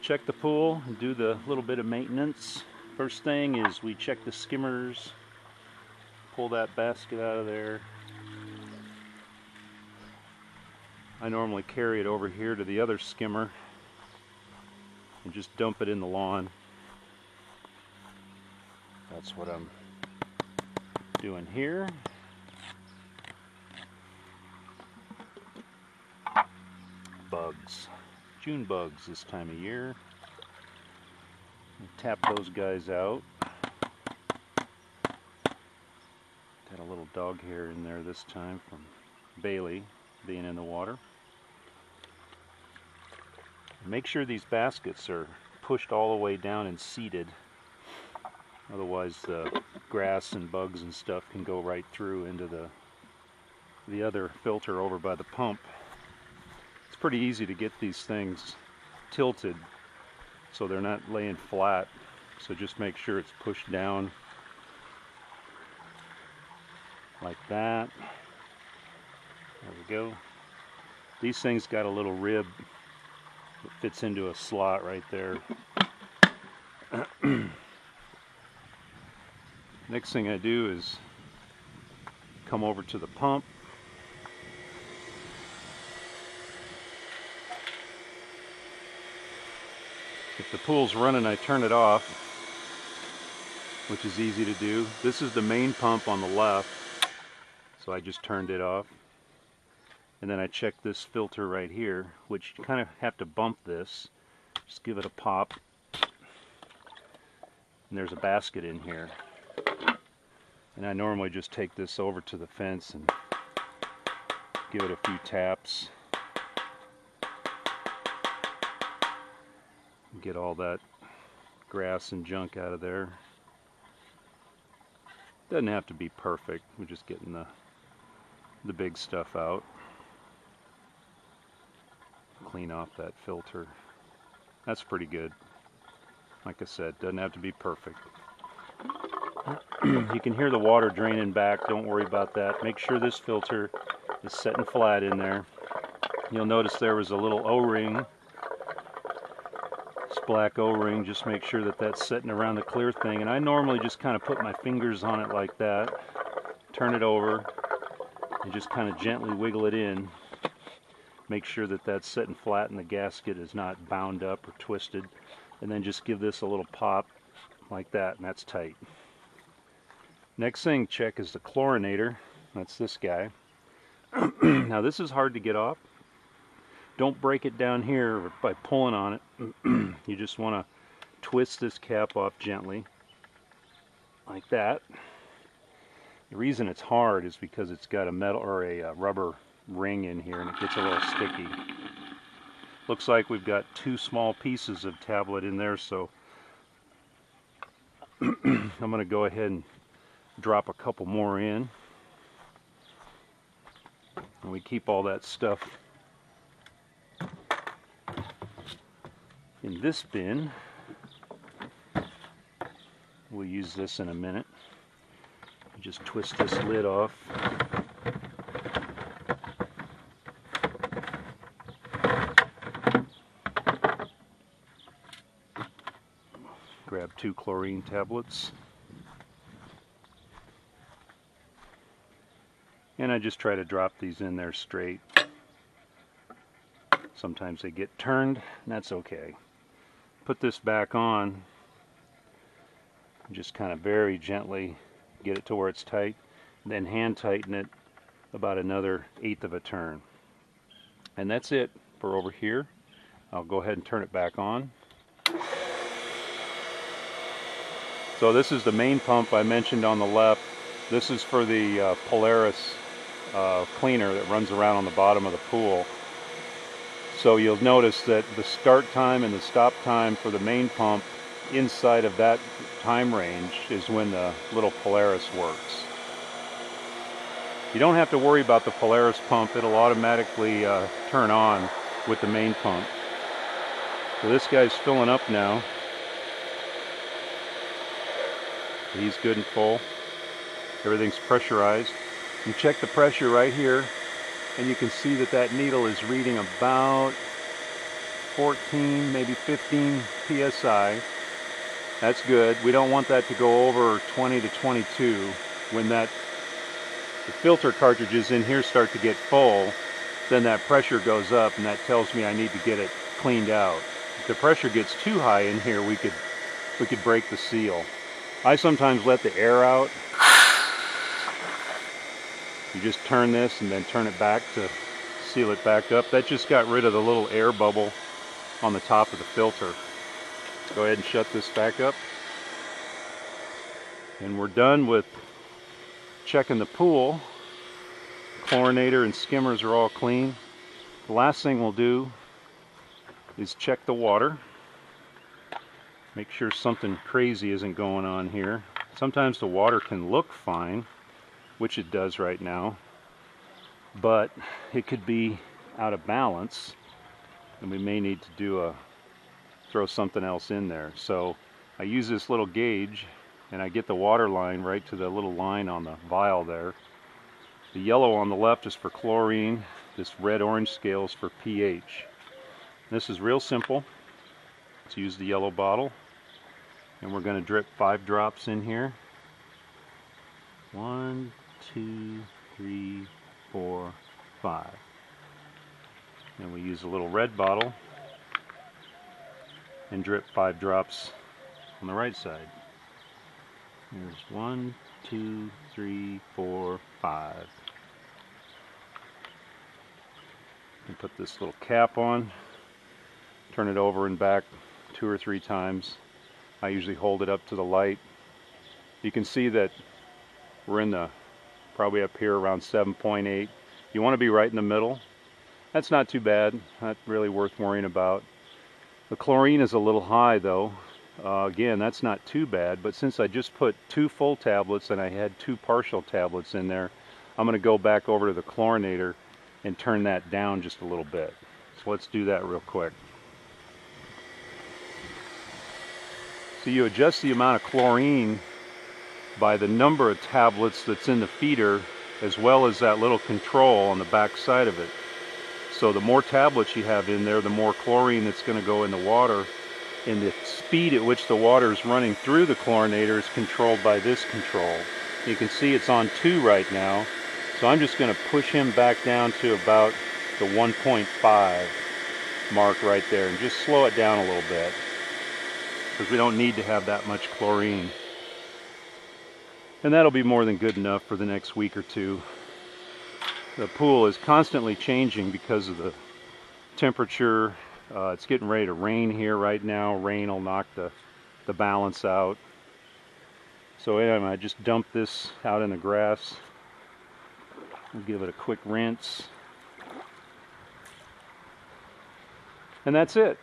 check the pool and do the little bit of maintenance. First thing is we check the skimmers, pull that basket out of there. I normally carry it over here to the other skimmer and just dump it in the lawn. That's what I'm doing here. Bugs. June bugs this time of year. Tap those guys out. Got a little dog hair in there this time from Bailey being in the water. Make sure these baskets are pushed all the way down and seated. Otherwise the grass and bugs and stuff can go right through into the other filter over by the pump. It's pretty easy to get these things tilted so they're not laying flat. So just make sure it's pushed down like that. There we go. These things got a little rib that fits into a slot right there. Next thing I do is come over to the pump. If the pool's running, I turn it off, which is easy to do. This is the main pump on the left, so I just turned it off. And then I check this filter right here, which you kind of have to bump this. Just give it a pop. And there's a basket in here. And I normally just take this over to the fence and give it a few taps. Get all that grass and junk out of there. Doesn't have to be perfect. We're just getting the big stuff out. Clean off that filter. That's pretty good. Like I said, doesn't have to be perfect. You can hear the water draining back. Don't worry about that. Make sure this filter is setting flat in there. You'll notice there was a little O-ring. This black O-ring. Just make sure that that's setting around the clear thing. And I normally just kind of put my fingers on it like that. Turn it over and just kind of gently wiggle it in. Make sure that that's setting flat and the gasket is not bound up or twisted. And then just give this a little pop like that, and that's tight. Next thing check is the chlorinator. That's this guy. Now this is hard to get off. Don't break it down here by pulling on it. You just want to twist this cap off gently like that. The reason it's hard is because it's got a metal or a rubber ring in here and it gets a little sticky. Looks like we've got 2 small pieces of tablet in there, so I'm going to go ahead and drop a couple more in. And we keep all that stuff in this bin. We'll use this in a minute. Just twist this lid off. Grab 2 chlorine tablets. And I just try to drop these in there straight. Sometimes they get turned, and that's okay. Put this back on. Just kind of very gently get it to where it's tight. Then hand tighten it about another 1/8 of a turn. And that's it for over here. I'll go ahead and turn it back on. So this is the main pump I mentioned on the left. This is for the Polaris cleaner that runs around on the bottom of the pool. So you'll notice that the start time and the stop time for the main pump inside of that time range is when the little Polaris works. You don't have to worry about the Polaris pump. It'll automatically turn on with the main pump. So this guy's filling up now. He's good and full. Everything's pressurized. You check the pressure right here, and you can see that that needle is reading about 14, maybe 15 psi. That's good. We don't want that to go over 20 to 22. When the filter cartridges in here start to get full, then that pressure goes up, and that tells me I need to get it cleaned out. If the pressure gets too high in here, we could break the seal. I sometimes let the air out. You just turn this and then turn it back to seal it back up. That just got rid of the little air bubble on the top of the filter. Go ahead and shut this back up. And we're done with checking the pool. Chlorinator and skimmers are all clean. The last thing we'll do is check the water. Make sure something crazy isn't going on here. Sometimes the water can look fine, which it does right now, but it could be out of balance, and we may need to throw something else in there. So I use this little gauge, and I get the water line right to the little line on the vial there. The yellow on the left is for chlorine. This red-orange scale is for pH. This is real simple. Let's use the yellow bottle, and we're going to drip 5 drops in here. 1, 2, 3, 4, 5. And we use a little red bottle and drip 5 drops on the right side. Here's 1, 2, 3, 4, 5. And put this little cap on, turn it over and back 2 or 3 times. I usually hold it up to the light. You can see that we're in the, probably up here around 7.8. You want to be right in the middle. That's not too bad, not really worth worrying about. The chlorine is a little high though. Again, that's not too bad, but since I just put 2 full tablets and I had 2 partial tablets in there, I'm going to go back over to the chlorinator and turn that down just a little bit. So let's do that real quick. So you adjust the amount of chlorine by the number of tablets that's in the feeder, as well as that little control on the back side of it. So the more tablets you have in there, the more chlorine that's going to go in the water, and the speed at which the water is running through the chlorinator is controlled by this control. You can see it's on 2 right now, so I'm just going to push him back down to about the 1.5 mark right there, and just slow it down a little bit, because we don't need to have that much chlorine. And that'll be more than good enough for the next week or 2. The pool is constantly changing because of the temperature. It's getting ready to rain here right now. Rain will knock the balance out. So anyway, I just dump this out in the grass. We'll give it a quick rinse. And that's it.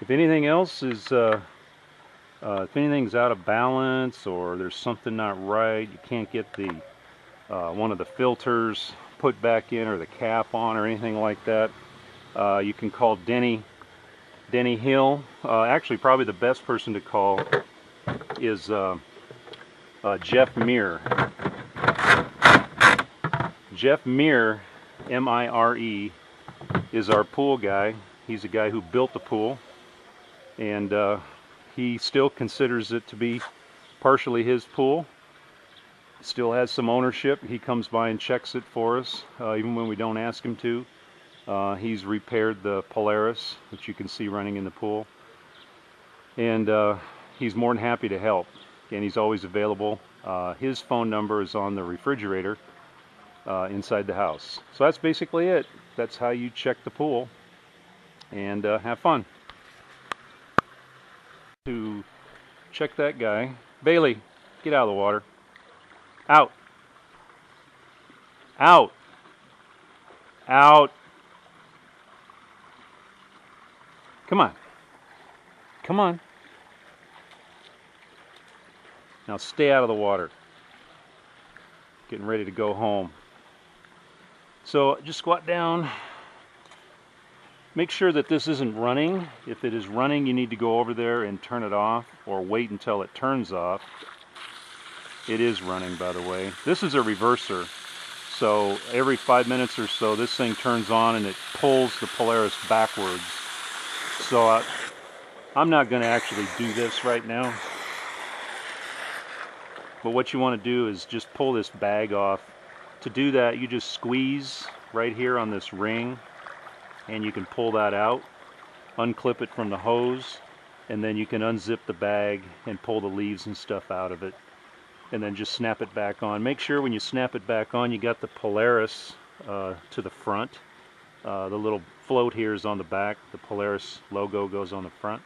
If anything else is, if anything's out of balance or there's something not right, you can't get the one of the filters put back in or the cap on or anything like that, you can call Denny Hill. Actually, probably the best person to call is Jeff Meir. Jeff Meir, M-I-R-E, is our pool guy. He's the guy who built the pool, and he still considers it to be partially his pool. Still has some ownership. He comes by and checks it for us, even when we don't ask him to. He's repaired the Polaris, which you can see running in the pool, and he's more than happy to help, and he's always available. His phone number is on the refrigerator inside the house. So that's basically it. That's how you check the pool and have fun. To check that guy, Bailey, get out of the water. Out. Out. Out. Come on. Come on. Now stay out of the water. Getting ready to go home. So just squat down. Make sure that this isn't running. If it is running, you need to go over there and turn it off, or wait until it turns off. It is running, by the way. This is a reverser, So every 5 minutes or so, this thing turns on and it pulls the Polaris backwards. So I'm not going to actually do this right now. But what you want to do is just pull this bag off. To do that, you just squeeze right here on this ring, and you can pull that out, unclip it from the hose, and then you can unzip the bag and pull the leaves and stuff out of it, and then just snap it back on. Make sure when you snap it back on, you got the Polaris to the front. The little float here is on the back. The Polaris logo goes on the front.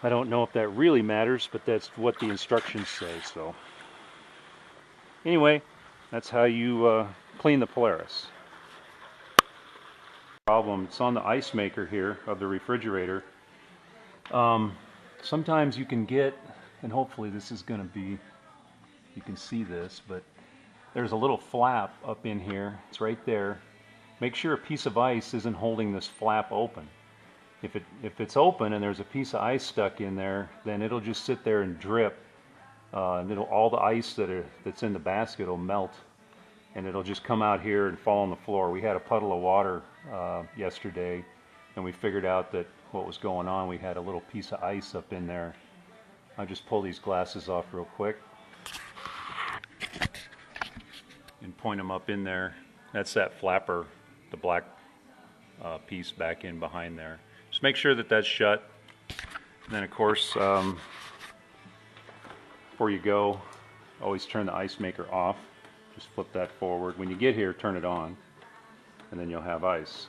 I don't know if that really matters, but that's what the instructions say. So anyway, that's how you clean the Polaris. Problem, it's on the ice maker here of the refrigerator. Sometimes you can get, and hopefully this is going to be, you can see this, but there's a little flap up in here. It's right there. Make sure a piece of ice isn't holding this flap open. If it's open and there's a piece of ice stuck in there, then it'll just sit there and drip, and all the ice that's in the basket will melt, and it'll just come out here and fall on the floor. We had a puddle of water yesterday, and we figured out that what was going on. We had a little piece of ice up in there. I'll just pull these glasses off real quick and point them up in there. That's that flapper, the black piece back in behind there. Just make sure that that's shut. And then of course, before you go, always turn the ice maker off. Just flip that forward. When you get here, turn it on, and then you'll have ice.